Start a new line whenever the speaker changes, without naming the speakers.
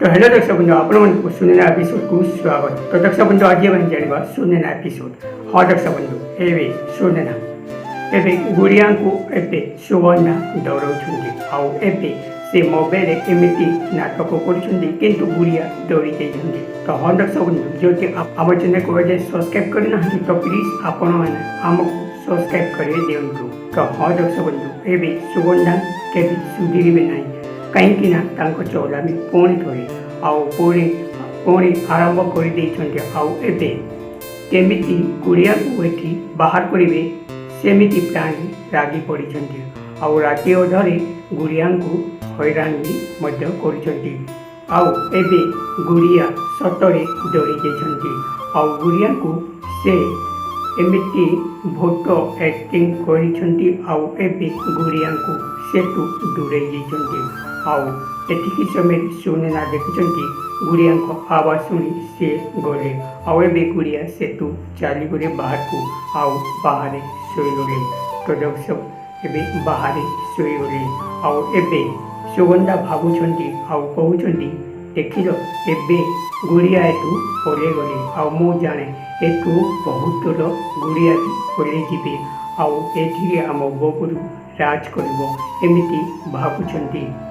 तो हेलो दर्शक बंधु आपको सुनना एपिसोड को स्वागत। तो दर्शक बंधु आज हम जाना सुनना एपिसोड। हाँ दर्शक बंधु एवं सुनना एवं गुड़िया को एवं सुवर्णा डराउछंती आउ एवं से मोबाइल एमती नाटक कर गुड़िया डरी जाइछंती। तो हाँ दर्शक बंधु जो आम चैनल को सब्सक्राइब करना तो प्लीज आपण मैंने आमको सब्सक्राइब कर दिंतु। तो हाँ दर्शक बंधु एवं सुवर्णा के सुधीर ना कहीं चौलामी पुणी थोड़ी पुणी आरंभ कर केमी गुड़िया को ये बाहर करेंगे सेमती प्राणी रागी पड़ी आउ राति अधरे गुड़िया को हैरान भी कर गुड़िया सतरे डरी जाइछंती आउ गुड़िया को से एमती भोट एक्टिंग करिछंती आउ एबे गुड़िया को सेतु दूरे जाइछंती आउ एतिकी समय सुनना देखुंती गुड़िया को आवाज शुणी से गले आउ एबे गुड़िया सेतु चली गले बाहर को आउ बाहर शोगले। तो दर्शक एबे बाहर शोगले आउ एबे सुगंधा भावुंट आउ कहते देखिल एबे गुड़िया एटू पले गले आउ मु जाने एटू बहुत दूर गुड़िया भी पले जीवे आउ एठी आम बोपुर राज कर एमती भावुंट।